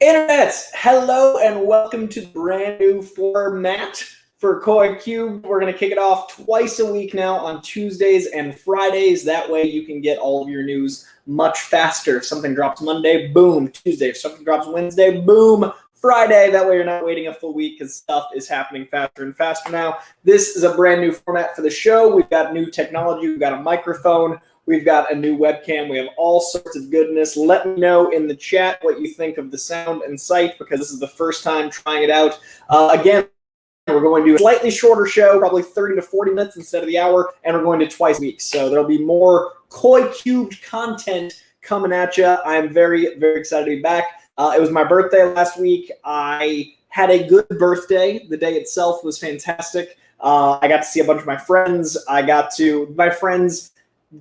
Internet, hello and welcome to the brand new format for Coy Cube. We're going to kick it off twice a week now on Tuesdays and Fridays. That way you can get all of your news much faster. If something drops Monday, boom, Tuesday. If something drops Wednesday, boom, Friday. That way you're not waiting a full week because stuff is happening faster and faster now. This is a brand new format for the show. We've got new technology. We've got a microphone. We've got a new webcam. We have all sorts of goodness. Let me know in the chat what you think of the sound and sight because this is the first time trying it out. Again, we're going to do a slightly shorter show, probably 30 to 40 minutes instead of the hour, and we're going to twice a week. So there'll be more Coy Cubed content coming at you. I'm very, very excited to be back. It was my birthday last week. I had a good birthday. The day itself was fantastic. I got to see a bunch of my friends. My friends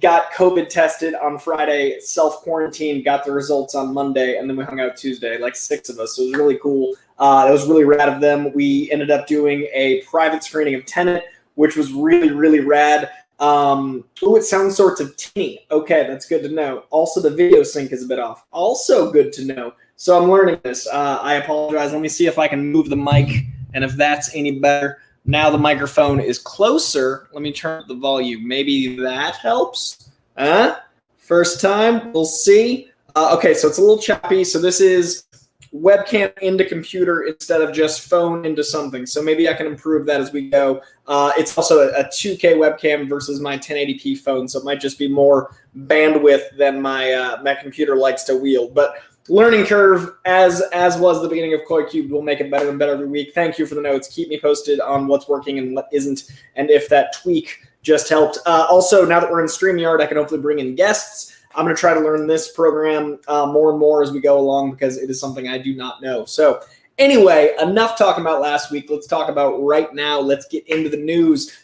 got COVID tested on Friday, self-quarantined, got the results on Monday, and then we hung out Tuesday, like 6 of us. So it was really cool. It was really rad of them. We ended up doing a private screening of Tenet, which was really, really rad. It sounds sorts of teeny. Okay, that's good to know. Also, the video sync is a bit off. Also good to know. So I'm learning this. I apologize. Let me see if I can move the mic, and if that's any better. Now the microphone is closer. Let me turn up the volume. Maybe that helps. First time. We'll see. Okay, so it's a little choppy. So this is webcam into computer instead of just phone into something. So maybe I can improve that as we go. It's also a 2K webcam versus my 1080p phone, so it might just be more bandwidth than my computer likes to wield. But learning curve, as was the beginning of Coy Cube, will make it better and better every week. Thank you for the notes. Keep me posted on what's working and what isn't, and if that tweak just helped. Also, now that we're in StreamYard, I can hopefully bring in guests. I'm going to try to learn this program more and more as we go along because it is something I do not know. So anyway, enough talking about last week. Let's talk about right now. Let's get into the news.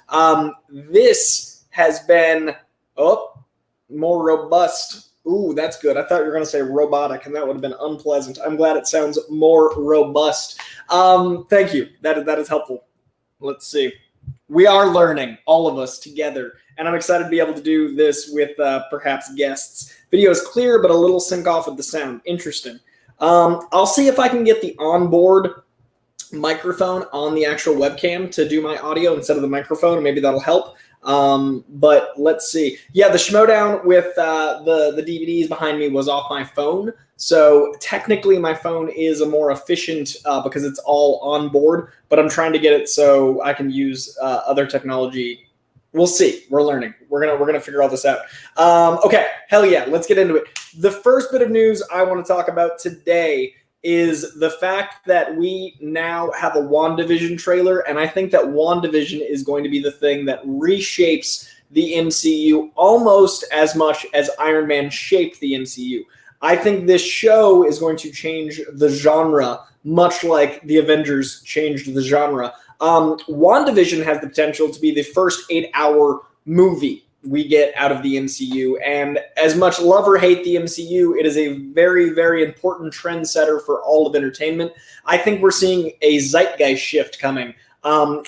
This has been more robust. Ooh, that's good. I thought you were going to say robotic, and that would have been unpleasant. I'm glad it sounds more robust. Thank you. That is helpful. Let's see. We are learning, all of us together, and I'm excited to be able to do this with perhaps guests. Video is clear, but a little sync off with the sound. Interesting. I'll see if I can get the onboard microphone on the actual webcam to do my audio instead of the microphone. Maybe that'll help. But let's see. Yeah, the Schmodown with the DVDs behind me was off my phone. So technically my phone is a more efficient because it's all on board, but I'm trying to get it so I can use other technology. We'll see. We're learning. We're gonna figure all this out. Okay, hell yeah, let's get into it. The first bit of news I want to talk about today is the fact that we now have a WandaVision trailer, and I think that WandaVision is going to be the thing that reshapes the MCU almost as much as Iron Man shaped the MCU. I think this show is going to change the genre, much like the Avengers changed the genre. WandaVision has the potential to be the first 8-hour movie we get out of the MCU, and as much love or hate the MCU, it is a very, very important trendsetter for all of entertainment. I think we're seeing a zeitgeist shift coming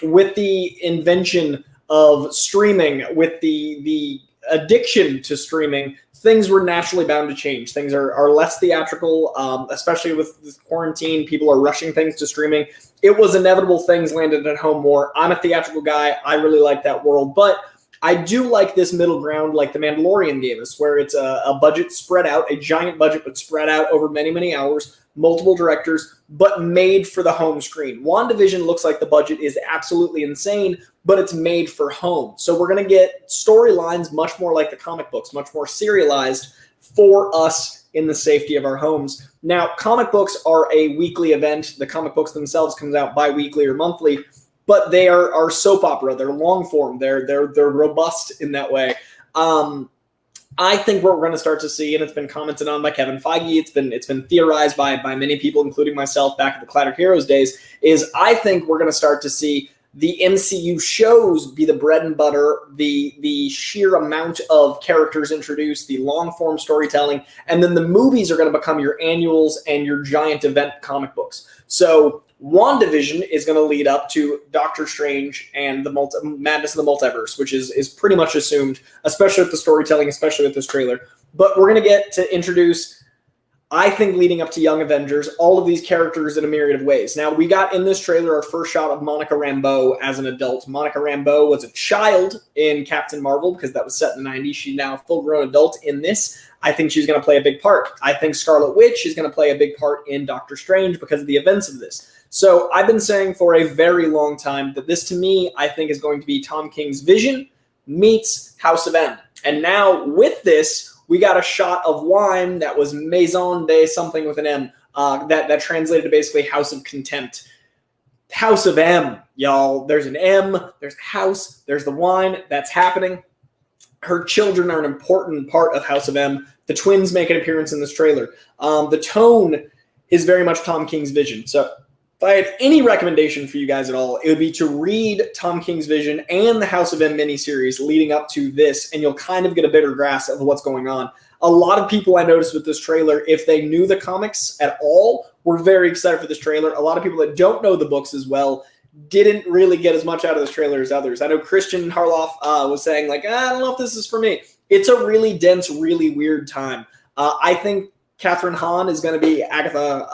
with the invention of streaming, with the addiction to streaming. Things were naturally bound to change. Things are less theatrical, especially with this quarantine. People are rushing things to streaming. It was inevitable things landed at home more. I'm a theatrical guy. I really like that world, but I do like this middle ground like The Mandalorian gave us, where it's a budget spread out, a giant budget, but spread out over many, many hours, multiple directors, but made for the home screen. WandaVision looks like the budget is absolutely insane, but it's made for home. So we're going to get storylines much more like the comic books, much more serialized for us in the safety of our homes. Now, comic books are a weekly event. The comic books themselves comes out bi-weekly or monthly, but they are soap opera. They're long form. They're robust in that way. I think what we're going to start to see, and it's been commented on by Kevin Feige, it's been theorized by many people, including myself back at the Clatter Heroes days, is I think we're going to start to see the MCU shows be the bread and butter, the sheer amount of characters introduced, the long-form storytelling, and then the movies are going to become your annuals and your giant event comic books. So WandaVision is going to lead up to Doctor Strange and the Madness of the Multiverse, which is pretty much assumed, especially with the storytelling, especially with this trailer. But we're going to get to introduce I think leading up to Young Avengers, all of these characters in a myriad of ways. Now, we got in this trailer our first shot of Monica Rambeau as an adult. Monica Rambeau was a child in Captain Marvel because that was set in the 90s. She's now a full-grown adult in this. I think she's going to play a big part. I think Scarlet Witch is going to play a big part in Doctor Strange because of the events of this. So I've been saying for a very long time that this, to me, I think is going to be Tom King's Vision meets House of M. And now with this, we got a shot of wine that was Maison de something with an M that translated to basically House of Contempt. House of M, y'all. There's an M, there's a house, there's the wine. That's happening. Her children are an important part of House of M. The twins make an appearance in this trailer. The tone is very much Tom King's Vision. So if I had any recommendation for you guys at all, it would be to read Tom King's Vision and the House of M miniseries leading up to this, and you'll kind of get a better grasp of what's going on. A lot of people I noticed with this trailer, if they knew the comics at all, were very excited for this trailer. A lot of people that don't know the books as well didn't really get as much out of this trailer as others. I know Christian Harloff was saying, like, I don't know if this is for me. It's a really dense, really weird time. I think Catherine Hahn is going to be Agatha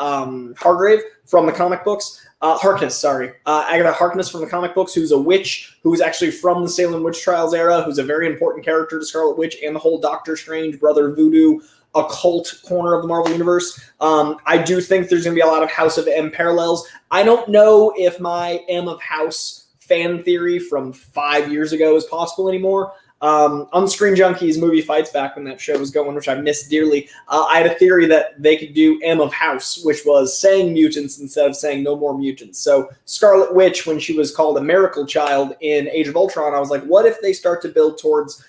Hargrave from the comic books. Agatha Harkness from the comic books, who's a witch, who's actually from the Salem witch trials era, who's a very important character to Scarlet Witch and the whole Doctor Strange, Brother Voodoo, occult corner of the Marvel Universe. I do think there's going to be a lot of House of M parallels. I don't know if my M of House fan theory from 5 years ago is possible anymore. On Screen Junkies movie fights back when that show was going, which I missed dearly, I had a theory that they could do M of House, which was saying mutants instead of saying no more mutants. So Scarlet Witch, when she was called a miracle child in Age of Ultron, I was like, what if they start to build towards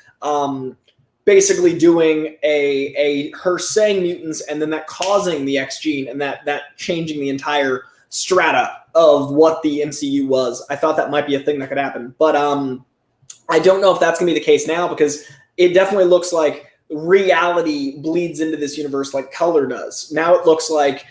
basically doing her saying mutants and then that causing the X gene and that changing the entire strata of what the MCU was. I thought that might be a thing that could happen. But I don't know if that's going to be the case now, because it definitely looks like reality bleeds into this universe like color does. Now it looks like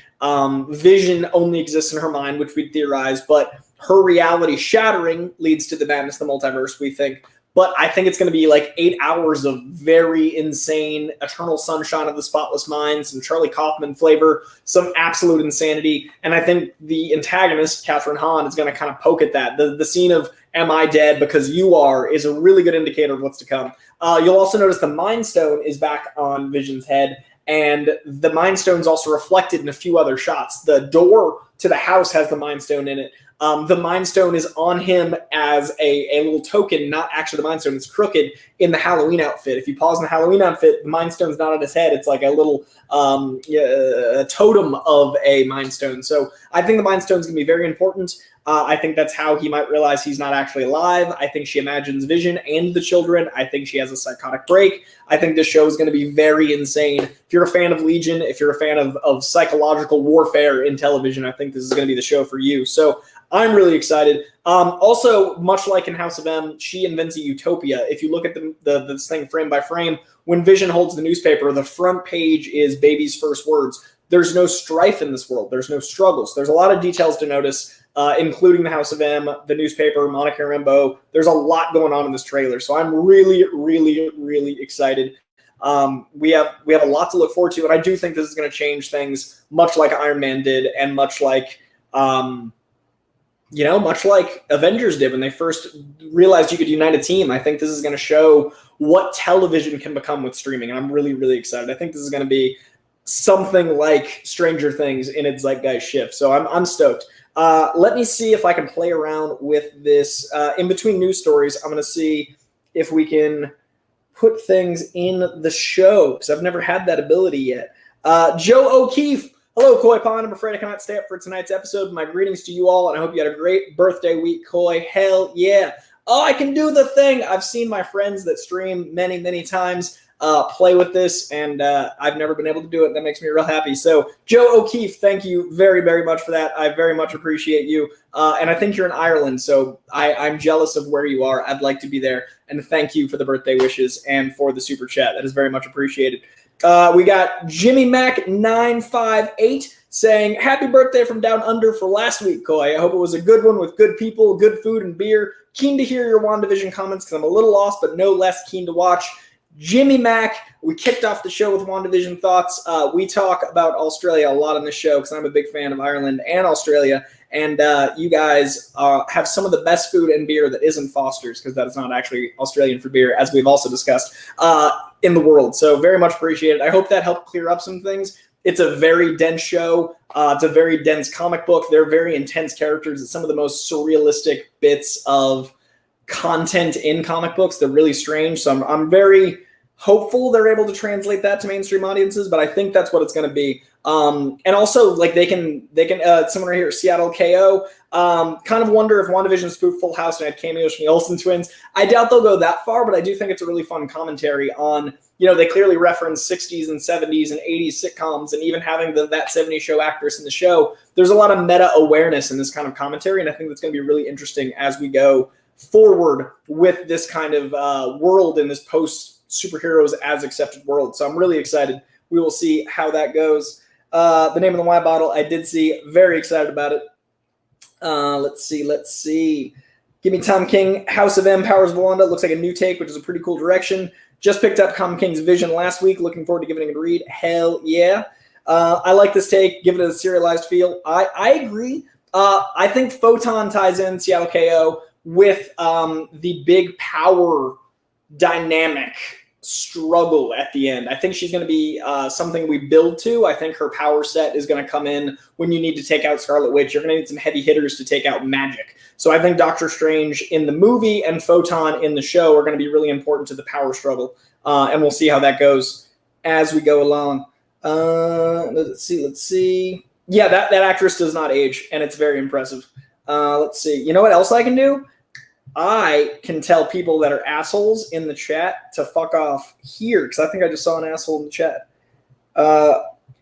Vision only exists in her mind, which we theorize, but her reality shattering leads to the madness of the multiverse, we think. But I think it's going to be like 8 hours of very insane Eternal Sunshine of the Spotless Mind, some Charlie Kaufman flavor, some absolute insanity. And I think the antagonist, Catherine Hahn, is going to kind of poke at that. The scene of "Am I dead because you are" is a really good indicator of what's to come. You'll also notice the Mind Stone is back on Vision's head, and the Mind Stone's also reflected in a few other shots. The door to the house has the Mind Stone in it. The Mind Stone is on him as a little token, not actually the Mind Stone. It's crooked in the Halloween outfit. If you pause in the Halloween outfit, the Mind Stone's not on his head. It's like a little a totem of a Mind Stone. So I think the Mind Stone's going to be very important. I think that's how he might realize he's not actually alive. I think she imagines Vision and the children. I think she has a psychotic break. I think this show is going to be very insane. If you're a fan of Legion, if you're a fan of psychological warfare in television, I think this is going to be the show for you. So I'm really excited. Also, much like in House of M, she invents a utopia. If you look at this thing frame by frame, when Vision holds the newspaper, the front page is baby's first words. There's no strife in this world. There's no struggles. There's a lot of details to notice, including the House of M, the newspaper, Monica Rambeau. There's a lot going on in this trailer. So I'm really, really, really excited. We have a lot to look forward to, and I do think this is going to change things, much like Iron Man did, and much like much like Avengers did when they first realized you could unite a team. I think this is going to show what television can become with streaming, and I'm really, really excited. I think this is going to be something like Stranger Things in its zeitgeist shift. So I'm stoked. Let me see if I can play around with this. In between news stories, I'm going to see if we can put things in the show, because I've never had that ability yet. Joe O'Keefe. Hello, Coy Pond. I'm afraid I cannot stay up for tonight's episode. My greetings to you all, and I hope you had a great birthday week, Coy. Hell yeah. Oh, I can do the thing. I've seen my friends that stream many, many times play with this, and I've never been able to do it. That makes me real happy. So, Joe O'Keefe, thank you very, very much for that. I very much appreciate you. And I think you're in Ireland, so I'm jealous of where you are. I'd like to be there. And thank you for the birthday wishes and for the super chat. That is very much appreciated. We got Jimmy Mac 958 saying, happy birthday from down under for last week, Coy. I hope it was a good one with good people, good food and beer. Keen to hear your WandaVision comments because I'm a little lost, but no less keen to watch. Jimmy Mack. We kicked off the show with WandaVision thoughts. We talk about Australia a lot on the show because I'm a big fan of Ireland and Australia. And you guys have some of the best food and beer that isn't Foster's, because that is not actually Australian for beer, as we've also discussed, in the world. So very much appreciated. I hope that helped clear up some things. It's a very dense show. It's a very dense comic book. They're very intense characters. It's some of the most surrealistic bits of content in comic books. They're really strange. So I'm very hopeful they're able to translate that to mainstream audiences, but I think that's what it's going to be. And also, like, they can someone right here, Seattle KO, kind of wonder if WandaVision spoofed Full House and had cameos from the Olsen twins. I doubt they'll go that far, but I do think it's a really fun commentary on, they clearly reference 60s and 70s and 80s sitcoms, and even having that 70s show actress in the show. There's a lot of meta awareness in this kind of commentary, and I think that's going to be really interesting as we go forward with this kind of world in this post superheroes as accepted world. So I'm really excited. We will see how that goes. The Name of the Wine Bottle, I did see. Very excited about it. Let's see. Give me Tom King. House of M, Powers of Wanda. Looks like a new take, which is a pretty cool direction. Just picked up Tom King's Vision last week. Looking forward to giving it a read. Hell yeah. I like this take. Give it a serialized feel. I agree. I think Photon ties in Seattle KO with the big power dynamic struggle at the end. I think she's going to be something we build to. I think her power set is going to come in when you need to take out Scarlet Witch. You're going to need some heavy hitters to take out magic. So I think Doctor Strange in the movie and Photon in the show are going to be really important to the power struggle. And we'll see how that goes as we go along. Let's see. Yeah, that actress does not age, and it's very impressive. Let's see. You know what else I can do? I can tell people that are assholes in the chat to fuck off here, because I think I just saw an asshole in the chat.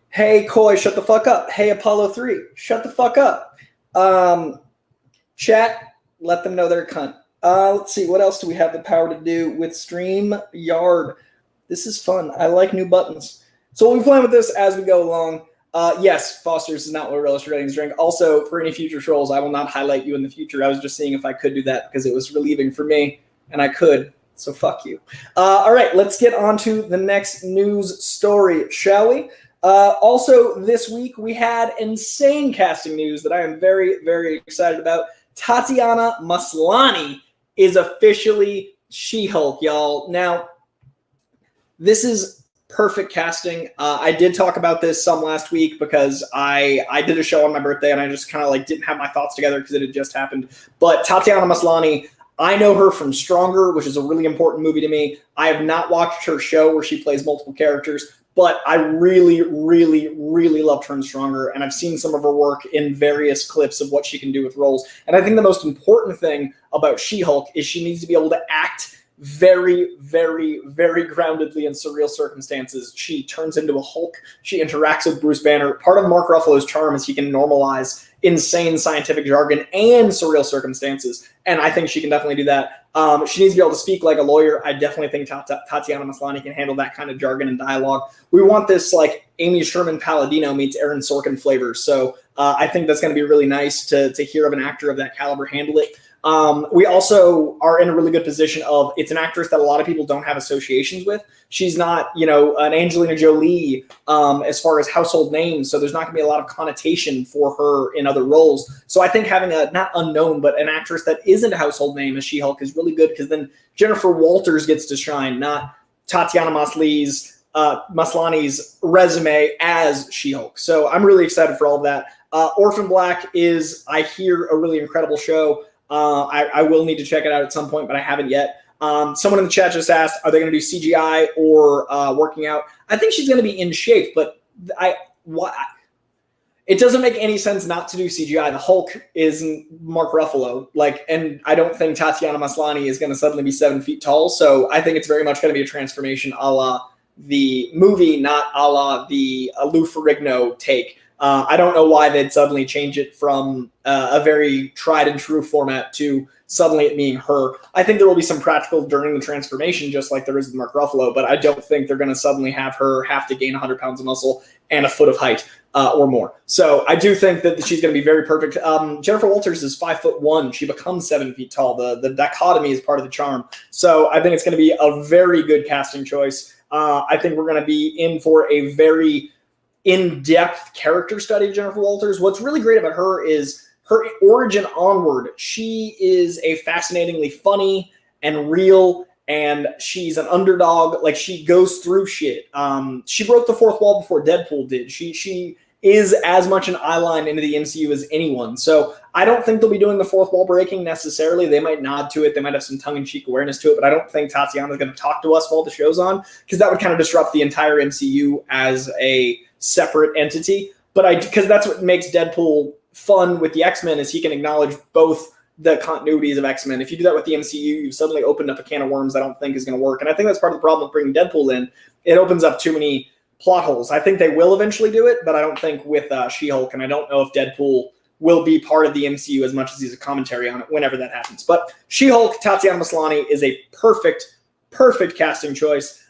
Hey, Coy, shut the fuck up. Hey, Apollo 3, shut the fuck up. Chat, let them know they're a cunt. Let's see, what else do we have the power to do with StreamYard? This is fun. I like new buttons. So we'll be playing with this as we go along. Yes, Foster's is not what real Australians drink. Also, for any future trolls, I will not highlight you in the future. I was just seeing if I could do that because it was relieving for me, and I could, so fuck you. All right, let's get on to the next news story, shall we? Also, this week, we had insane casting news that I am very, very excited about. Tatiana Maslany is officially She-Hulk, y'all. Now, this is perfect casting. I did talk about this some last week because I did a show on my birthday and I just kind of like didn't have my thoughts together because it had just happened. But Tatiana Maslany, I know her from Stronger, which is a really important movie to me. I have not watched her show where she plays multiple characters, but I really, really, really loved her in Stronger, and I've seen some of her work in various clips of what she can do with roles. And I think the most important thing about She-Hulk is she needs to be able to act very, very, very groundedly in surreal circumstances. She turns into a Hulk. She interacts with Bruce Banner. Part of Mark Ruffalo's charm is he can normalize insane scientific jargon and surreal circumstances, and I think she can definitely do that. She needs to be able to speak like a lawyer. I definitely think Tatiana Maslany can handle that kind of jargon and dialogue. We want this like Amy Sherman Palladino meets Aaron Sorkin flavor, so I think that's going to be really nice to hear of an actor of that caliber handle it. We also are in a really good position of it's an actress that a lot of people don't have associations with. She's not, an Angelina Jolie as far as household names, so there's not going to be a lot of connotation for her in other roles. So I think having a, not unknown, but an actress that isn't a household name as She-Hulk is really good, because then Jennifer Walters gets to shine, not Tatiana Maslany's resume as She-Hulk. So I'm really excited for all of that. Orphan Black is, I hear, a really incredible show. I will need to check it out at some point, but I haven't yet. Someone in the chat just asked, are they going to do CGI or working out? I think she's going to be in shape, but it doesn't make any sense not to do CGI. The Hulk is Mark Ruffalo, and I don't think Tatiana Maslany is going to suddenly be 7 feet tall. So I think it's very much going to be a transformation a la the movie, not a la the Lou Ferrigno take. I don't know why they'd suddenly change it from a very tried and true format to suddenly it being her. I think there will be some practical during the transformation, just like there is with Mark Ruffalo, but I don't think they're going to suddenly have her have to gain 100 pounds of muscle and a foot of height or more. So I do think that she's going to be very perfect. Jennifer Walters is 5'1". She becomes 7 feet tall. The dichotomy is part of the charm. So I think it's going to be a very good casting choice. I think we're going to be in for a very in-depth character study of Jennifer Walters. What's really great about her is her origin onward. She is a fascinatingly funny and real, and she's an underdog. Like, she goes through shit. She broke the fourth wall before Deadpool did. She is as much an eye line into the MCU as anyone. So I don't think they'll be doing the fourth wall breaking necessarily. They might nod to it. They might have some tongue-in-cheek awareness to it, but I don't think Tatiana is going to talk to us while the show's on, because that would kind of disrupt the entire MCU as a separate entity. But because that's what makes Deadpool fun with the X-Men, is he can acknowledge both the continuities of X-Men. If you do that with the MCU, you've suddenly opened up a can of worms I don't think is going to work. And I think that's part of the problem with bringing Deadpool in. It opens up too many plot holes. I think they will eventually do it, but I don't think with She-Hulk, and I don't know if Deadpool will be part of the MCU as much as he's a commentary on it whenever that happens. But She-Hulk, Tatiana Maslany, is a perfect casting choice.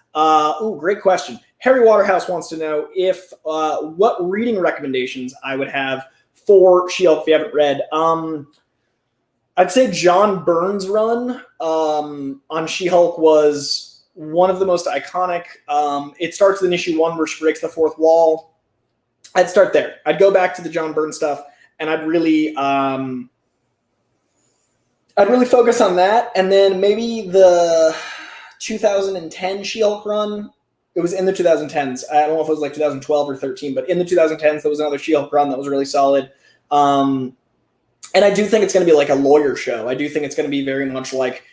Great question. Harry Waterhouse wants to know if what reading recommendations I would have for She-Hulk if you haven't read. I'd say John Byrne's run on She-Hulk was one of the most iconic. It starts in issue 1 where she breaks the fourth wall. I'd start there. I'd go back to the John Byrne stuff, and I'd really focus on that. And then maybe the 2010 She-Hulk run. It was in the 2010s. I don't know if it was like 2012 or 13, but in the 2010s, there was another She-Hulk run that was really solid. And I do think it's going to be like a lawyer show. I do think it's going to be very much like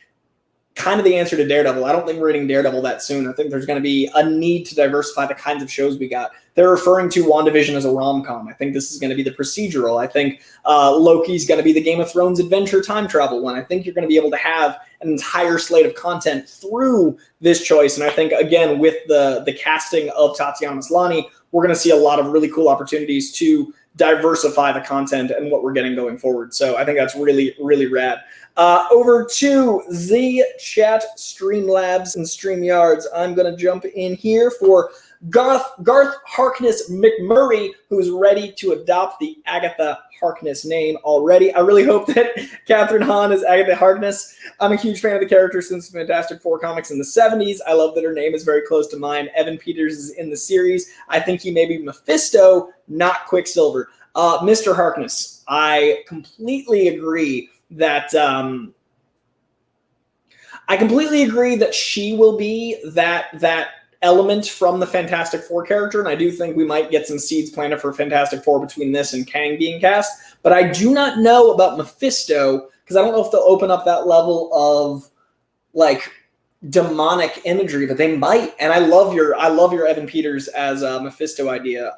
kind of the answer to Daredevil. I don't think we're getting Daredevil that soon. I think there's going to be a need to diversify the kinds of shows we got. They're referring to WandaVision as a rom-com. I think this is going to be the procedural. I think Loki's going to be the Game of Thrones adventure time travel one. I think you're going to be able to have an entire slate of content through this choice. And I think, again, with the casting of Tatiana Maslany, we're going to see a lot of really cool opportunities to diversify the content and what we're getting going forward. So I think that's really, really rad. Over to the chat, Streamlabs and StreamYards. I'm going to jump in here for Garth Harkness McMurray, who's ready to adopt the Agatha Harkness name already. I really hope that Catherine Hahn is Agatha Harkness. I'm a huge fan of the character since the Fantastic Four comics in the 70s. I love that her name is very close to mine. Evan Peters is in the series. I think he may be Mephisto, not Quicksilver. Mr. Harkness, I completely agree that she will be that element from the Fantastic Four character, and I do think we might get some seeds planted for Fantastic Four between this and Kang being cast. But I do not know about Mephisto, because I don't know if they'll open up that level of like demonic imagery, but they might. And I love your Evan Peters as a Mephisto idea.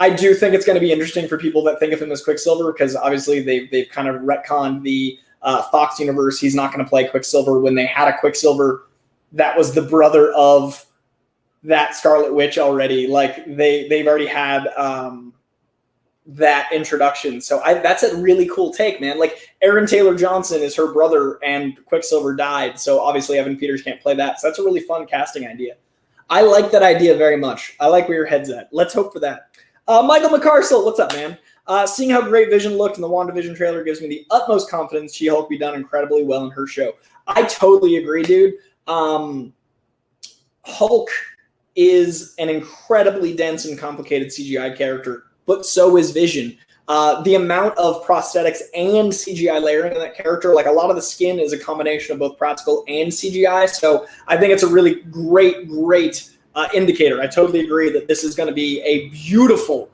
I do think it's going to be interesting for people that think of him as Quicksilver, because obviously they've kind of retconned the Fox universe. He's not going to play Quicksilver. When they had a Quicksilver that was the brother of that Scarlet Witch already, like they've already had that introduction. So that's a really cool take, man. Like, Aaron Taylor Johnson is her brother, and Quicksilver died, so obviously Evan Peters can't play that. So that's a really fun casting idea. I like that idea very much. I like where your head's at. Let's hope for that. Michael McCarsell, what's up, man? Seeing how great Vision looked in the WandaVision trailer gives me the utmost confidence She-Hulk will be done incredibly well in her show. I totally agree, dude. Hulk is an incredibly dense and complicated CGI character, but so is Vision. The amount of prosthetics and CGI layering in that character, like a lot of the skin is a combination of both practical and CGI, so I think it's a really great indicator. I totally agree that this is going to be a beautiful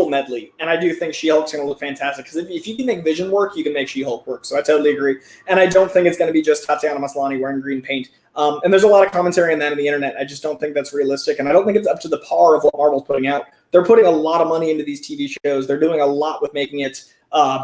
medley, and I do think She-Hulk's going to look fantastic, because if you can make Vision work, you can make She-Hulk work, so I totally agree. And I don't think it's going to be just Tatiana Maslany wearing green paint. And there's a lot of commentary on that on the internet. I just don't think that's realistic, and I don't think it's up to the par of what Marvel's putting out. They're putting a lot of money into these TV shows. They're doing a lot with making it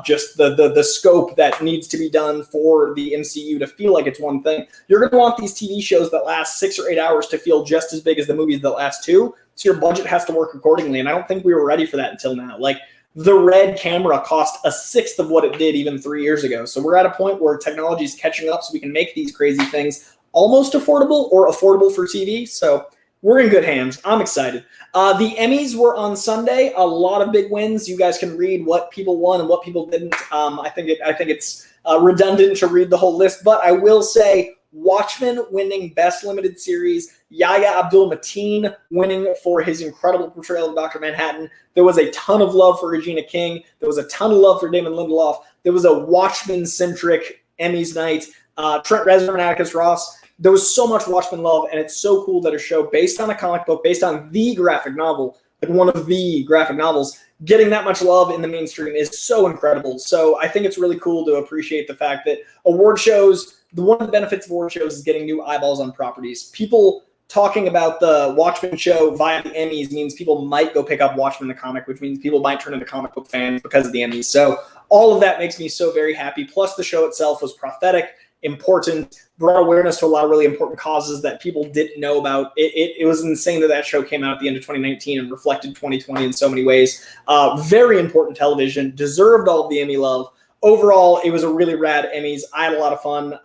just the scope that needs to be done for the MCU to feel like it's one thing. You're going to want these TV shows that last 6 or 8 hours to feel just as big as the movies that last 2. So your budget has to work accordingly. And I don't think we were ready for that until now. Like, the Red camera cost a sixth of what it did even 3 years ago. So we're at a point where technology is catching up so we can make these crazy things almost affordable or affordable for TV. So we're in good hands. I'm excited. The Emmys were on Sunday. A lot of big wins. You guys can read what people won and what people didn't. I think it's redundant to read the whole list, but I will say Watchmen winning Best Limited Series, Yahya Abdul-Mateen winning for his incredible portrayal of Dr. Manhattan. There was a ton of love for Regina King. There was a ton of love for Damon Lindelof. There was a Watchmen-centric Emmys night. Trent Reznor and Atticus Ross. There was so much Watchmen love, and it's so cool that a show based on a comic book, based on the graphic novel, like one of the graphic novels, getting that much love in the mainstream is so incredible. So I think it's really cool to appreciate the fact that award shows, one of the benefits of award shows is getting new eyeballs on properties. People talking about the Watchmen show via the Emmys means people might go pick up Watchmen the comic, which means people might turn into comic book fans because of the Emmys. So all of that makes me so very happy. Plus the show itself was prophetic, important, brought awareness to a lot of really important causes that people didn't know about. It was insane that show came out at the end of 2019 and reflected 2020 in so many ways. Very important television, deserved all of the Emmy love. Overall, it was a really rad Emmys. I had a lot of fun.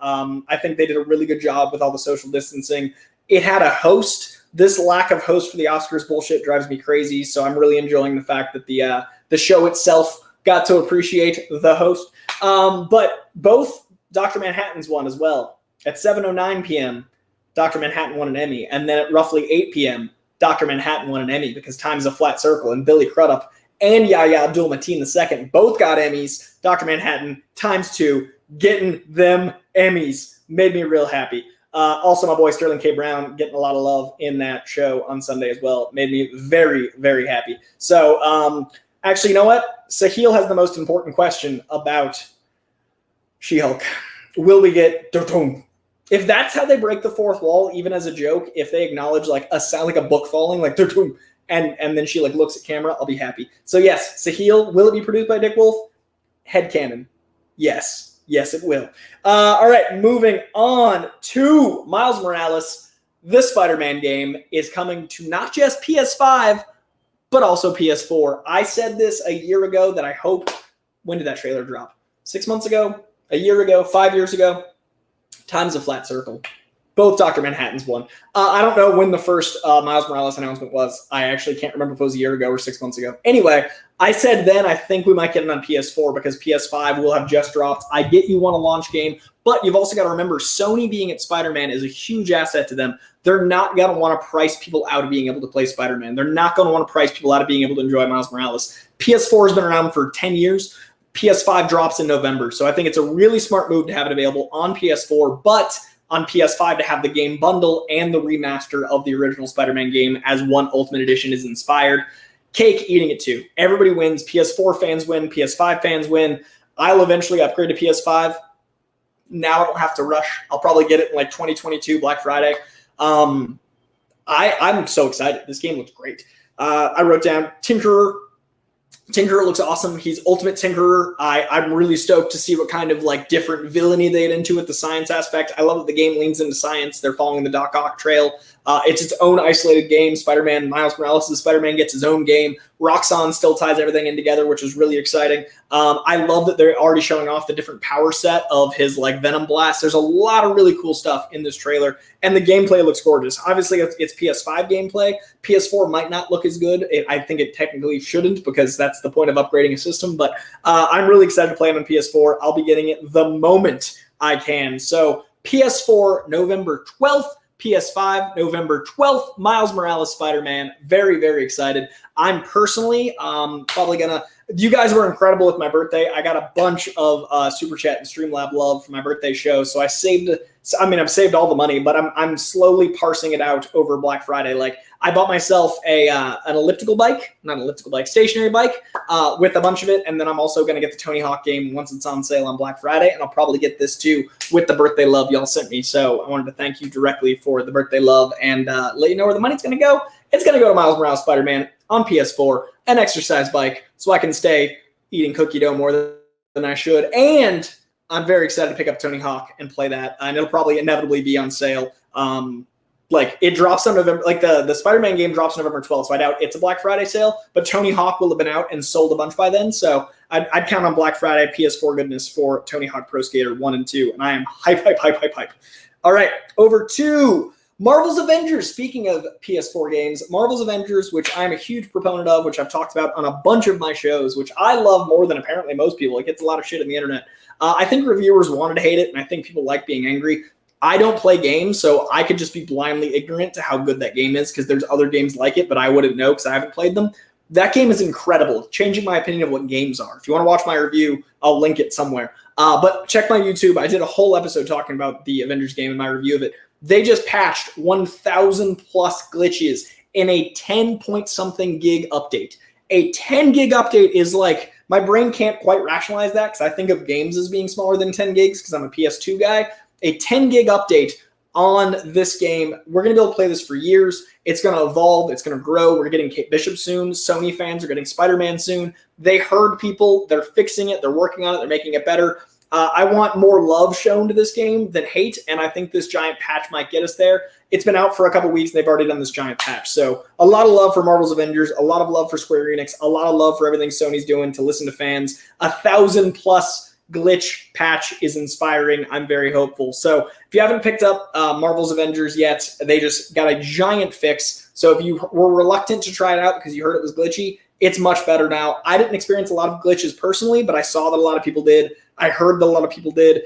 I think they did a really good job with all the social distancing. It had a host. This lack of host for the Oscars bullshit drives me crazy, so I'm really enjoying the fact that the show itself got to appreciate the host. But both Dr. Manhattan's won as well. At 7:09 p.m., Dr. Manhattan won an Emmy. And then at roughly 8 p.m., Dr. Manhattan won an Emmy because time is a flat circle. And Billy Crudup and Yahya Abdul-Mateen II both got Emmys. Dr. Manhattan ×2 getting them Emmys. Made me real happy. Also, my boy Sterling K. Brown getting a lot of love in that show on Sunday as well. Made me very, very happy. So, actually, you know what? Sahil has the most important question about She-Hulk. Will we get Dotom? If that's how they break the fourth wall, even as a joke, if they acknowledge like a sound like a book falling, like Dotom, and then she like looks at camera, I'll be happy. So yes, Sahil, will it be produced by Dick Wolf? Headcanon. Yes, it will. All right, moving on to Miles Morales. This Spider-Man game is coming to not just PS5, but also PS4. I said this a year ago that I hope. When did that trailer drop? 6 months ago? A year ago, 5 years ago, time's a flat circle. Both Dr. Manhattans won. I don't know when the first Miles Morales announcement was. I actually can't remember if it was a year ago or 6 months ago. Anyway, I said then I think we might get it on PS4 because PS5 will have just dropped. I get you want a launch game, but you've also got to remember Sony being at Spider-Man is a huge asset to them. They're not going to want to price people out of being able to play Spider-Man. They're not going to want to price people out of being able to enjoy Miles Morales. PS4 has been around for 10 years. PS5 drops in November, so I think it's a really smart move to have it available on PS4, but on PS5 to have the game bundle and the remaster of the original Spider-Man game as one Ultimate Edition is inspired. Cake eating it too. Everybody wins. PS4 fans win. PS5 fans win. I'll eventually upgrade to PS5. Now I don't have to rush. I'll probably get it in like 2022 Black Friday. I'm so excited. This game looks great. I wrote down Tinkerer. Tinkerer looks awesome. He's Ultimate Tinkerer. I'm really stoked to see what kind of like different villainy they get into with the science aspect. I love that the game leans into science. They're following the Doc Ock trail. It's its own isolated game. Spider-Man, Miles Morales' Spider-Man gets his own game. Roxxon still ties everything in together, which is really exciting. I love that they're already showing off the different power set of his like Venom Blast. There's a lot of really cool stuff in this trailer, and the gameplay looks gorgeous. Obviously, it's PS5 gameplay. PS4 might not look as good. I think it technically shouldn't because that's the point of upgrading a system, but I'm really excited to play it on PS4. I'll be getting it the moment I can. So PS4, November 12th. PS5, November 12th, Miles Morales Spider-Man. Very, very excited. I'm personally probably going to... You guys were incredible with my birthday. I got a bunch of Super Chat and Streamlab love for my birthday show, so I've saved all the money, but I'm slowly parsing it out over Black Friday. Like, I bought myself an stationary bike with a bunch of it, and then I'm also going to get the Tony Hawk game once it's on sale on Black Friday, and I'll probably get this too with the birthday love y'all sent me. So I wanted to thank you directly for the birthday love and let you know where the money's going to go. It's going to go to Miles Morales Spider-Man on PS4, an exercise bike, so I can stay eating cookie dough more than I should. And I'm very excited to pick up Tony Hawk and play that. And it'll probably inevitably be on sale. Like it drops on November, like the Spider-Man game drops November 12th. So I doubt it's a Black Friday sale, but Tony Hawk will have been out and sold a bunch by then. So I'd count on Black Friday PS4 goodness for Tony Hawk Pro Skater 1 and 2. And I am hype. All right, over to Marvel's Avengers. Speaking of PS4 games, Marvel's Avengers, which I'm a huge proponent of, which I've talked about on a bunch of my shows, which I love more than apparently most people. It gets a lot of shit on the internet. I think reviewers wanted to hate it, and I think people like being angry. I don't play games, so I could just be blindly ignorant to how good that game is because there's other games like it, but I wouldn't know because I haven't played them. That game is incredible, changing my opinion of what games are. If you want to watch my review, I'll link it somewhere. But check my YouTube. I did a whole episode talking about the Avengers game and my review of it. They just patched 1,000 plus glitches in a 10-point-something gig update. A 10 gig update is like, my brain can't quite rationalize that because I think of games as being smaller than 10 gigs because I'm a PS2 guy. A 10 gig update on this game. We're going to be able to play this for years. It's going to evolve. It's going to grow. We're getting Kate Bishop soon. Sony fans are getting Spider-Man soon. They heard people. They're fixing it. They're working on it. They're making it better. I want more love shown to this game than hate, and I think this giant patch might get us there. It's been out for a couple weeks, and they've already done this giant patch. So a lot of love for Marvel's Avengers, a lot of love for Square Enix, a lot of love for everything Sony's doing to listen to fans. 1,000 plus glitch patch is inspiring. I'm very hopeful. So if you haven't picked up Marvel's Avengers yet, they just got a giant fix. So if you were reluctant to try it out because you heard it was glitchy, it's much better now. I didn't experience a lot of glitches personally, but I saw that a lot of people did. I heard that a lot of people did.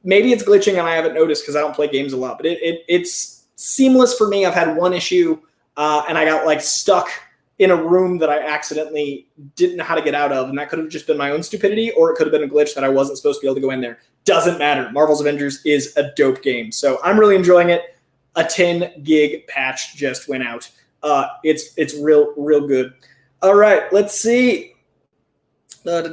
Maybe it's glitching and I haven't noticed because I don't play games a lot, but it's seamless for me. I've had one issue and I got like stuck in a room that I accidentally didn't know how to get out of. And that could have just been my own stupidity, or it could have been a glitch that I wasn't supposed to be able to go in there. Doesn't matter. Marvel's Avengers is a dope game. So I'm really enjoying it. A 10 gig patch just went out. It's real good. All right, let's see. Next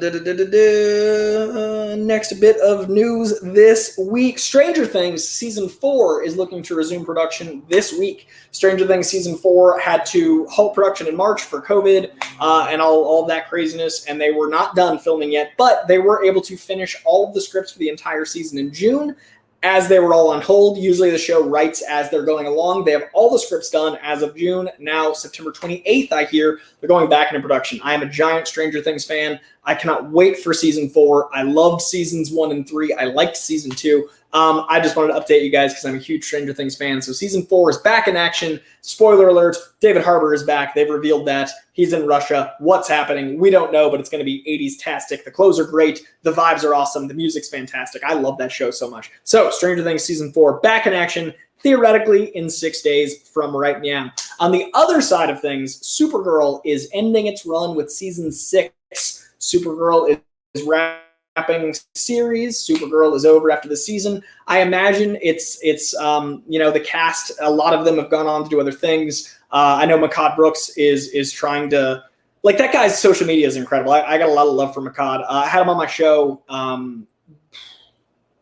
bit of news this week. Stranger Things Season 4 is looking to resume production this week. Stranger Things Season 4 had to halt production in March for COVID and all that craziness, and they were not done filming yet, but they were able to finish all of the scripts for the entire season in June, as they were all on hold. Usually the show writes as they're going along. They have all the scripts done as of June. Now, September 28th, I hear, they're going back into production. I am a giant Stranger Things fan. I cannot wait for Season 4. I loved Seasons 1 and 3. I liked Season 2. I just wanted to update you guys because I'm a huge Stranger Things fan. So Season 4 is back in action. Spoiler alert, David Harbour is back. They've revealed that. He's in Russia. What's happening? We don't know, but it's going to be 80s-tastic. The clothes are great. The vibes are awesome. The music's fantastic. I love that show so much. So Stranger Things Season 4, back in action, theoretically in 6 days from right now. On the other side of things, Supergirl is ending its run with Season 6. Supergirl is wrapping series. Supergirl is over after the season. I imagine it's the cast, a lot of them have gone on to do other things. I know Makad Brooks is trying to, like, that guy's social media is incredible. I got a lot of love for Makad. I had him on my show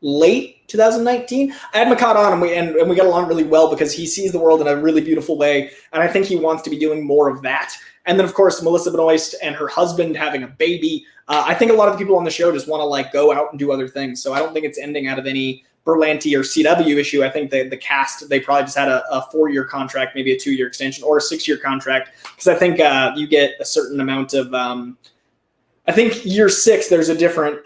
late 2019. I had Makad on and we got along really well because he sees the world in a really beautiful way, and I think he wants to be doing more of that. And then, of course, Melissa Benoist and her husband having a baby. I think a lot of the people on the show just want to like go out and do other things. So I don't think it's ending out of any Berlanti or CW issue. I think the cast, they probably just had a 4-year contract, maybe a 2-year extension or a 6-year contract. Because I think you get a certain amount of, I think year 6, there's a different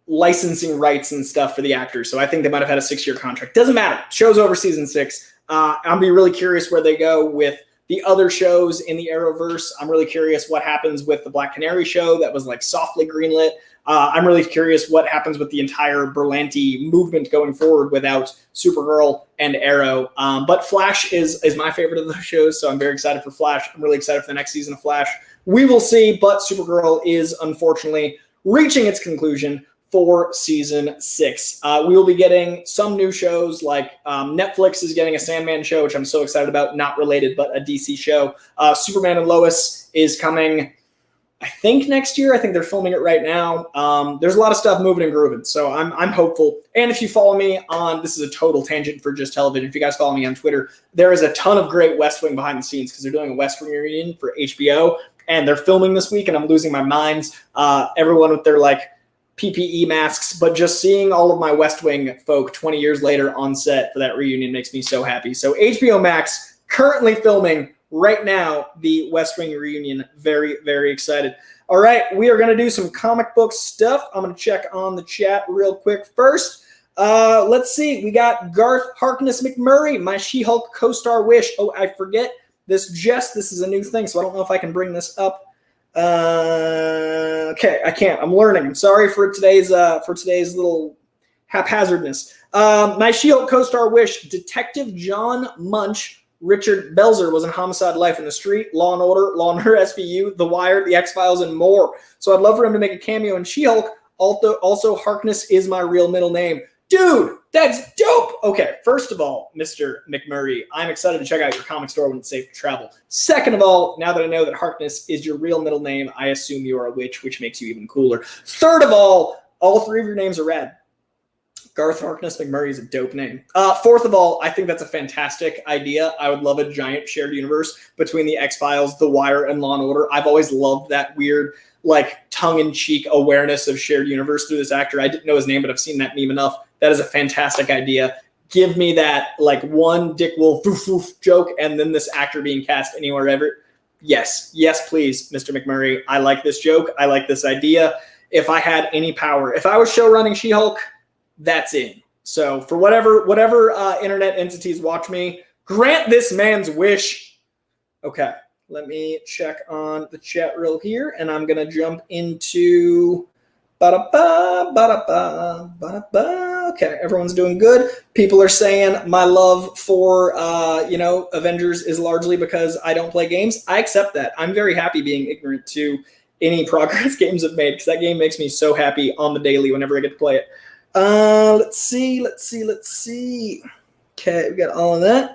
licensing rights and stuff for the actors. So I think they might have had a 6-year contract. Doesn't matter. Show's over Season 6. I'll be really curious where they go with the other shows in the Arrowverse. I'm really curious what happens with the Black Canary show that was like softly greenlit. I'm really curious what happens with the entire Berlanti movement going forward without Supergirl and Arrow. But Flash is my favorite of those shows, so I'm very excited for Flash. I'm really excited for the next season of Flash. We will see, but Supergirl is unfortunately reaching its conclusion for Season 6. We will be getting some new shows, like Netflix is getting a Sandman show, which I'm so excited about. Not related, but a DC show. Superman and Lois is coming, I think, next year. I think they're filming it right now. There's a lot of stuff moving and grooving, so I'm hopeful. And if you follow me on, this is a total tangent for just television, if you guys follow me on Twitter, there is a ton of great West Wing behind the scenes because they're doing a West Wing reunion for HBO. and they're filming this week, and I'm losing my mind. Everyone with their like PPE masks, but just seeing all of my West Wing folk 20 years later on set for that reunion makes me so happy. So HBO Max currently filming right now the West Wing reunion. Very, very excited. All right, we are going to do some comic book stuff. I'm going to check on the chat real quick first. Let's see. We got Garth Harkness McMurray, my She-Hulk co-star wish. Oh, I forget this. Jess, this is a new thing, so I don't know if I can bring this up. Okay, I can't. I'm learning. I'm sorry for today's little haphazardness. My She-Hulk co-star wish: Detective John Munch. Richard Belzer was in Homicide: Life in the Street, Law and Order, SVU, The Wire, The X-Files, and more. So I'd love for him to make a cameo in She-Hulk. Also, Harkness is my real middle name. Dude, that's dope. Okay, first of all, Mr. McMurray, I'm excited to check out your comic store when it's safe to travel. Second of all, now that I know that Harkness is your real middle name, I assume you are a witch, which makes you even cooler. Third of all three of your names are rad. Garth Harkness McMurray is a dope name. Fourth of all, I think that's a fantastic idea. I would love a giant shared universe between the X-Files, The Wire, and Law and Order. I've always loved that weird, like, tongue-in-cheek awareness of shared universe through this actor. I didn't know his name, but I've seen that meme enough. That is a fantastic idea. Give me that, like, one Dick Wolf joke and then this actor being cast anywhere ever. Yes, please, Mr. McMurray. I like this joke. I like this idea. If I had any power, if I was show running She-Hulk, that's in. So for whatever internet entities watch me, grant this man's wish. Okay, let me check on the chat reel here, and I'm gonna jump into Okay, everyone's doing good. People are saying my love for Avengers is largely because I don't play games. I accept that. I'm very happy being ignorant to any progress games have made because that game makes me so happy on the daily whenever I get to play it. Let's see. Okay, we got all of that.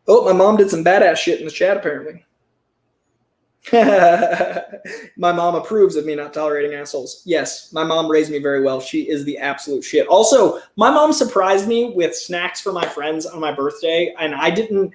Oh, my mom did some badass shit in the chat, apparently. My mom approves of me not tolerating assholes. Yes, my mom raised me very well. She is the absolute shit. Also, my mom surprised me with snacks for my friends on my birthday, and I don't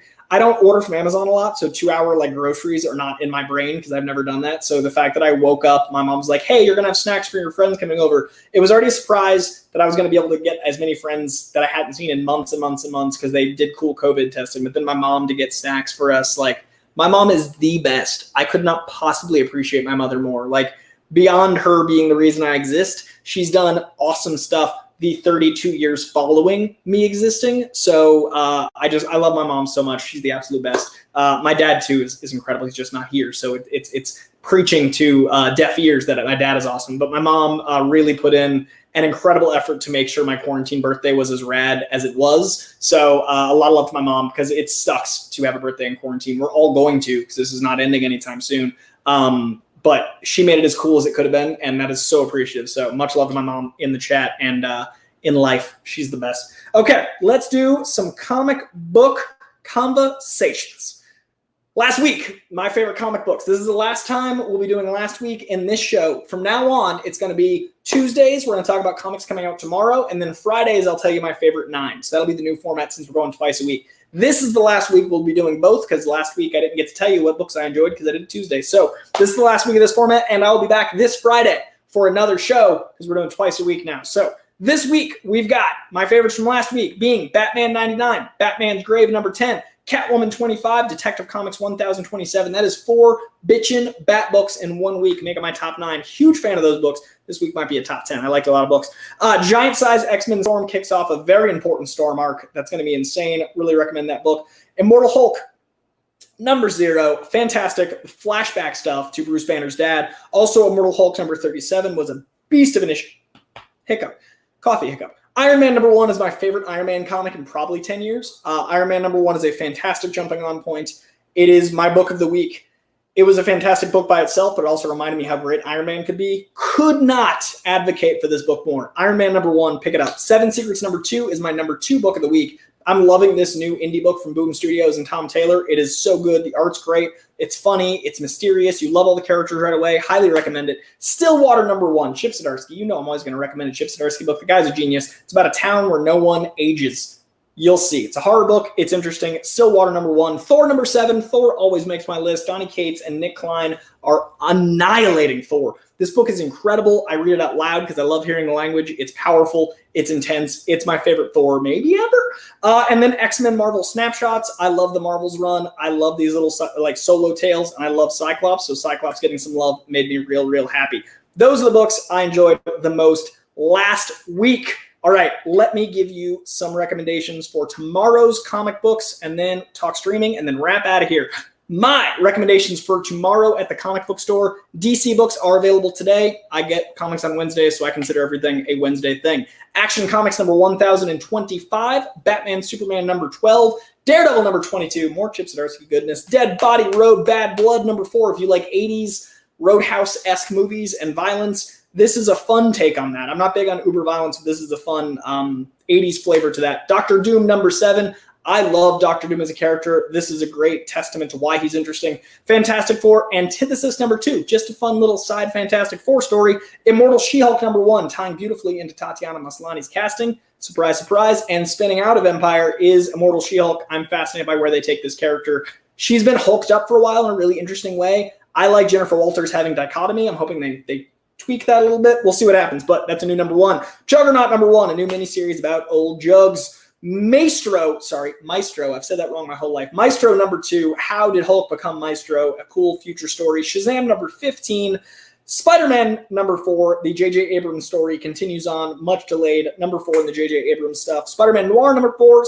order from Amazon a lot, so 2-hour like groceries are not in my brain because I've never done that. So the fact that I woke up, my mom's like, hey, you're going to have snacks for your friends coming over. It was already a surprise that I was going to be able to get as many friends that I hadn't seen in months and months and months because they did cool COVID testing. But then my mom to get snacks for us, like, my mom is the best. I could not possibly appreciate my mother more. Like, beyond her being the reason I exist, she's done awesome stuff the 32 years following me existing. So I love my mom so much. She's the absolute best. My dad too is incredible. He's just not here. So it's preaching to deaf ears that my dad is awesome. But my mom really put in an incredible effort to make sure my quarantine birthday was as rad as it was. So a lot of love to my mom because it sucks to have a birthday in quarantine. We're all going to because this is not ending anytime soon. But she made it as cool as it could have been, and that is so appreciative. So much love to my mom in the chat and in life. She's the best. Okay, let's do some comic book conversations. Last week, my favorite comic books. This is the last time we'll be doing last week in this show. From now on, it's going to be Tuesdays. We're going to talk about comics coming out tomorrow. And then Fridays, I'll tell you my favorite 9. So that'll be the new format since we're going twice a week. This is the last week we'll be doing both because last week I didn't get to tell you what books I enjoyed because I did Tuesday. So this is the last week of this format, and I'll be back this Friday for another show because we're doing twice a week now. So this week, we've got my favorites from last week being Batman 99, Batman's Grave number 10, Catwoman 25, Detective Comics 1027. That is 4 bitchin' Bat books in 1 week, making my top 9. Huge fan of those books. This week might be a top 10. I liked a lot of books. Giant Size X-Men Storm kicks off a very important Storm arc. That's going to be insane. Really recommend that book. Immortal Hulk number 0. Fantastic flashback stuff to Bruce Banner's dad. Also, Immortal Hulk number 37 was a beast of an issue. Coffee hiccup. Iron Man number 1 is my favorite Iron Man comic in probably 10 years. Iron Man number 1 is a fantastic jumping on point. It is my book of the week. It was a fantastic book by itself, but it also reminded me how great Iron Man could be. Could not advocate for this book more. Iron Man number 1, pick it up. 7 Secrets number 2 is my number 2 book of the week. I'm loving this new indie book from Boom Studios and Tom Taylor. It is so good. The art's great. It's funny. It's mysterious. You love all the characters right away. Highly recommend it. Stillwater number 1, Chip Zdarsky. You know I'm always going to recommend a Chip Zdarsky book. The guy's a genius. It's about a town where no one ages. You'll see. It's a horror book. It's interesting. Stillwater #1. Thor #7. Thor always makes my list. Donny Cates and Nick Klein are annihilating Thor. This book is incredible. I read it out loud because I love hearing the language. It's powerful. It's intense. It's my favorite Thor maybe ever. And then X-Men Marvel Snapshots. I love the Marvels run. I love these little like solo tales, and I love Cyclops. So Cyclops getting some love made me real, real happy. Those are the books I enjoyed the most last week. All right, let me give you some recommendations for tomorrow's comic books and then talk streaming and then wrap out of here. My recommendations for tomorrow at the comic book store: DC books are available today. I get comics on Wednesdays, so I consider everything a Wednesday thing. Action Comics #1025, Batman Superman #12, Daredevil #22, more Chip Zdarsky goodness, Dead Body Road Bad Blood #4. If you like 80s Roadhouse-esque movies and violence, this is a fun take on that. I'm not big on uber violence, but this is a fun 80s flavor to that. Doctor Doom #7. I love Doctor Doom as a character. This is a great testament to why he's interesting. Fantastic Four, Antithesis #2. Just a fun little side Fantastic Four story. Immortal She-Hulk #1, tying beautifully into Tatiana Maslany's casting. Surprise, surprise. And spinning out of Empire is Immortal She-Hulk. I'm fascinated by where they take this character. She's been hulked up for a while in a really interesting way. I like Jennifer Walters having dichotomy. I'm hoping they tweak that a little bit. We'll see what happens, but that's a new #1. Juggernaut #1, a new miniseries about old Jugs. Maestro, I've said that wrong my whole life. Maestro #2, How Did Hulk Become Maestro? A cool future story. Shazam #15. Spider-Man #4, the J.J. Abrams story continues on, much delayed. #4 in the J.J. Abrams stuff. Spider-Man Noir #4,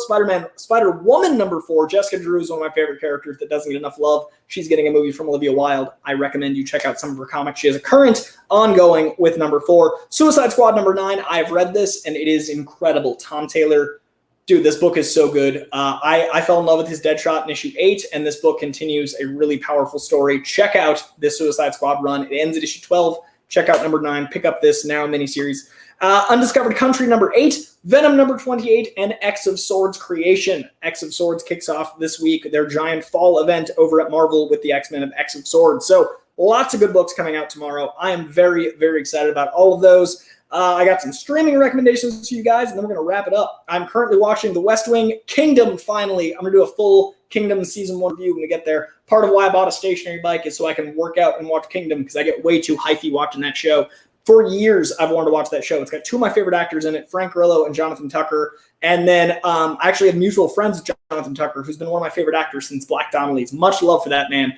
Spider-Woman #4. Jessica Drew is one of my favorite characters that doesn't get enough love. She's getting a movie from Olivia Wilde. I recommend you check out some of her comics. She has a current ongoing with #4. Suicide Squad #9. I've read this, and it is incredible. Tom Taylor, dude, this book is so good. I fell in love with his Deadshot in issue 8, and this book continues a really powerful story. Check out this Suicide Squad run. It ends at issue 12. Check out #9. Pick up this now miniseries. Undiscovered Country #8, Venom #28, and X of Swords Creation. X of Swords kicks off this week, their giant fall event over at Marvel with the X-Men of X of Swords. So lots of good books coming out tomorrow. I am very, very excited about all of those. I got some streaming recommendations to you guys, and then we're going to wrap it up. I'm currently watching The West Wing. Kingdom, finally. I'm going to do a full Kingdom Season 1 review when we get there. Part of why I bought a stationary bike is so I can work out and watch Kingdom, because I get way too hyphy watching that show. For years, I've wanted to watch that show. It's got two of my favorite actors in it, Frank Grillo and Jonathan Tucker. And then I actually have mutual friends with Jonathan Tucker, who's been one of my favorite actors since Black Donnelly's. Much love for that man.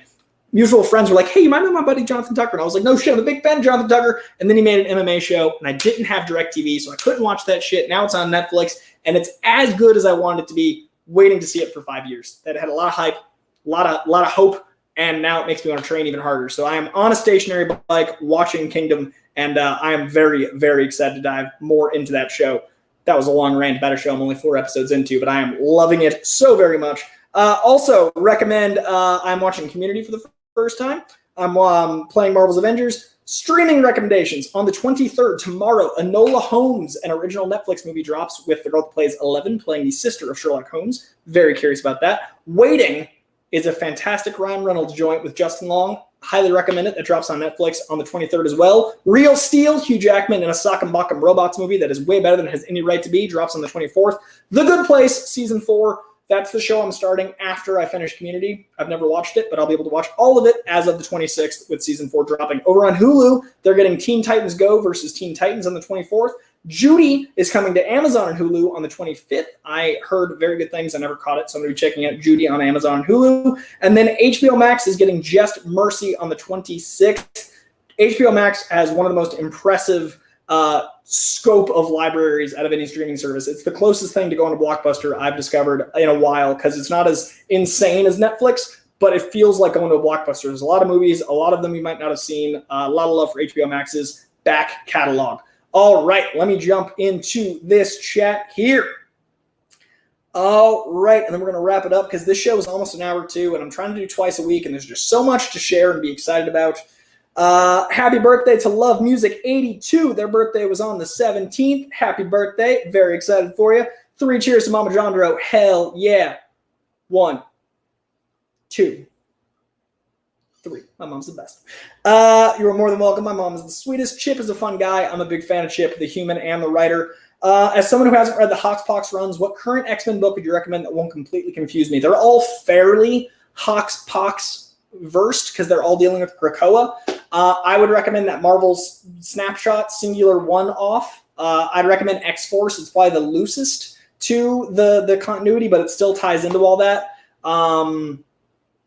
Mutual friends were like, hey, you might know my buddy Jonathan Tucker. And I was like, no shit, I'm a big fan of Jonathan Tucker. And then he made an MMA show, and I didn't have DirecTV, so I couldn't watch that shit. Now it's on Netflix, and it's as good as I wanted it to be, waiting to see it for 5 years. That had a lot of hype, a lot of hope, and now it makes me want to train even harder. So I am on a stationary bike watching Kingdom, and I am very, very excited to dive more into that show. That was a long rant about a show I'm only 4 episodes into, but I am loving it so very much. Also, recommend I'm watching Community for the first time. I'm playing Marvel's Avengers. Streaming recommendations. On the 23rd, tomorrow, Enola Holmes, an original Netflix movie, drops with the girl that plays Eleven, playing the sister of Sherlock Holmes. Very curious about that. Waiting is a fantastic Ryan Reynolds joint with Justin Long. Highly recommend it. It drops on Netflix on the 23rd as well. Real Steel, Hugh Jackman in a Sock'em Bock'em Robots movie that is way better than it has any right to be, drops on the 24th. The Good Place, Season 4. That's the show I'm starting after I finish Community. I've never watched it, but I'll be able to watch all of it as of the 26th with Season 4 dropping. Over on Hulu, they're getting Teen Titans Go versus Teen Titans on the 24th. Judy is coming to Amazon and Hulu on the 25th. I heard very good things. I never caught it, so I'm going to be checking out Judy on Amazon and Hulu. And then HBO Max is getting Just Mercy on the 26th. HBO Max has one of the most impressive scope of libraries out of any streaming service. It's the closest thing to going to Blockbuster I've discovered in a while, because it's not as insane as Netflix, but it feels like going to a Blockbuster. There's a lot of movies, a lot of them you might not have seen, a lot of love for HBO Max's back catalog. All right, let me jump into this chat here. All right, and then we're going to wrap it up, because this show is almost an hour too, and I'm trying to do twice a week, and there's just so much to share and be excited about. Happy birthday to Love Music 82. Their birthday was on the 17th. Happy birthday. Very excited for you. 3 cheers to Mama Jandro. Hell yeah. 1, 2, 3. My mom's the best. You are more than welcome. My mom is the sweetest. Chip is a fun guy. I'm a big fan of Chip, the human and the writer. As someone who hasn't read the Hoxpox runs, what current X-Men book would you recommend that won't completely confuse me? They're all fairly Hoxpox versed because they're all dealing with Krakoa. I would recommend that Marvel's Snapshot Singular One-Off. I'd recommend X-Force. It's probably the loosest to the continuity, but it still ties into all that.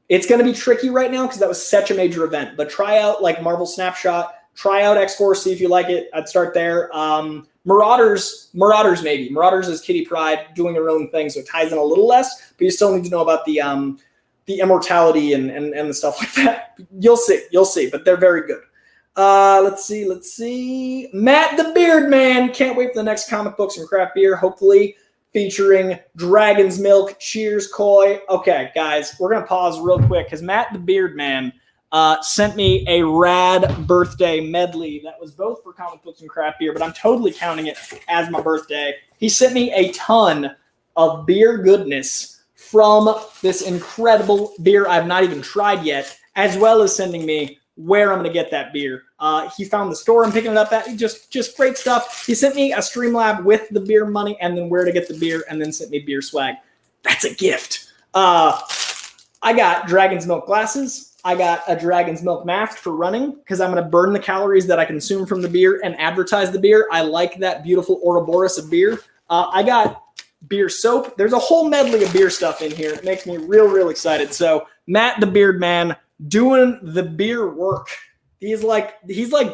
It's going to be tricky right now because that was such a major event. But try out like Marvel Snapshot. Try out X-Force, see if you like it. I'd start there. Marauders maybe. Marauders is Kitty Pryde doing her own thing, so it ties in a little less. But you still need to know about the immortality and the stuff like that. You'll see. But they're very good. Let's see. Matt the Beard Man. Can't wait for the next comic books and craft beer. Hopefully featuring Dragon's Milk. Cheers, Coy. Okay, guys, we're going to pause real quick because Matt the Beard Man sent me a rad birthday medley that was both for comic books and craft beer, but I'm totally counting it as my birthday. He sent me a ton of beer goodness from this incredible beer I've not even tried yet, as well as sending me where I'm going to get that beer. He found the store I'm picking it up at. Just great stuff. He sent me a Streamlab with the beer money and then where to get the beer and then sent me beer swag. That's a gift. I got Dragon's Milk glasses. I got a Dragon's Milk mask for running because I'm going to burn the calories that I consume from the beer and advertise the beer. I like that beautiful Ouroboros of beer. I got beer soap. There's a whole medley of beer stuff in here. It makes me real excited. So Matt the Beard Man doing the beer work. He's like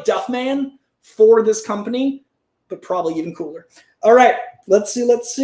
Duff Man for this company, but probably even cooler. All right, let's see. Looks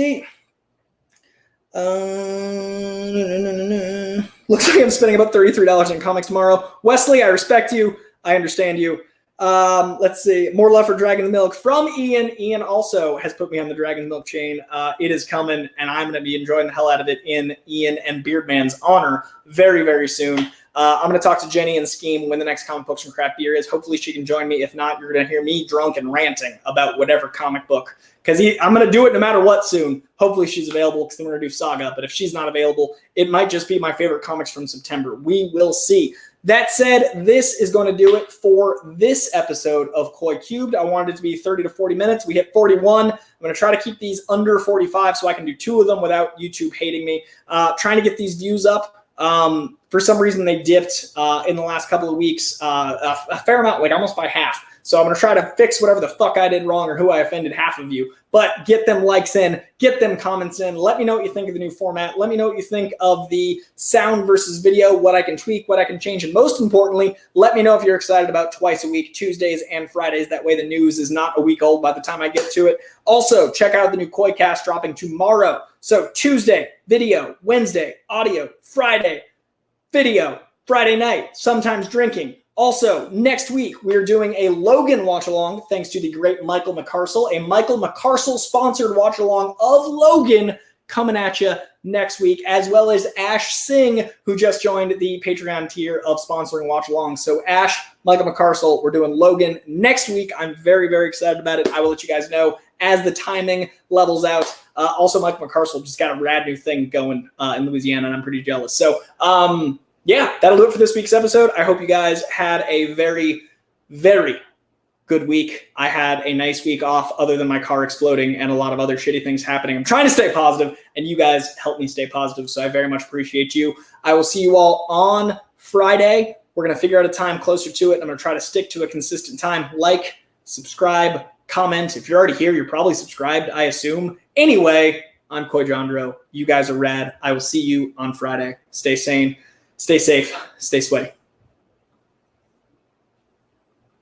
like I'm spending about $33 in comics tomorrow. Wesley, I respect you. I understand you. Let's see. More love for Dragon Milk from Ian. Ian also has put me on the Dragon Milk chain. It is coming, and I'm going to be enjoying the hell out of it in Ian and Beardman's honor very soon. I'm going to talk to Jenny and Scheme when the next comic books and craft beer is. Hopefully she can join me. If not, you're going to hear me drunk and ranting about whatever comic book. Because I'm going to do it no matter what soon. Hopefully she's available because then we're going to do Saga. But if she's not available, it might just be my favorite comics from September. We will see. That said, this is going to do it for this episode of Coy Cubed. I wanted it to be 30 to 40 minutes. We hit 41. I'm going to try to keep these under 45 so I can do 2 of them without YouTube hating me. Trying to get these views up. For some reason, they dipped in the last couple of weeks a fair amount, like almost by half. So I'm going to try to fix whatever the fuck I did wrong or who I offended half of you. But get them likes in, get them comments in. Let me know what you think of the new format. Let me know what you think of the sound versus video, what I can tweak, what I can change. And most importantly, let me know if you're excited about twice a week, Tuesdays and Fridays. That way the news is not a week old by the time I get to it. Also, check out the new Coycast dropping tomorrow. So Tuesday, video, Wednesday, audio, Friday, video, Friday night, sometimes drinking. Also, next week, we're doing a Logan watch-along, thanks to the great Michael McCarsell, a Michael McCarsell-sponsored watch-along of Logan coming at you next week, as well as Ash Singh, who just joined the Patreon tier of sponsoring watch-alongs. So Ash, Michael McCarsell, we're doing Logan next week. I'm very excited about it. I will let you guys know as the timing levels out. Also, Michael McCarsell just got a rad new thing going in Louisiana, and I'm pretty jealous. So, yeah, that'll do it for this week's episode. I hope you guys had a very good week. I had a nice week off other than my car exploding and a lot of other shitty things happening. I'm trying to stay positive, and you guys help me stay positive, so I very much appreciate you. I will see you all on Friday. We're going to figure out a time closer to it. I'm going to try to stick to a consistent time. Like, subscribe, comment. If you're already here, you're probably subscribed, I assume. Anyway, I'm Coy-Jandreau. You guys are rad. I will see you on Friday. Stay sane. Stay safe. Stay sweaty.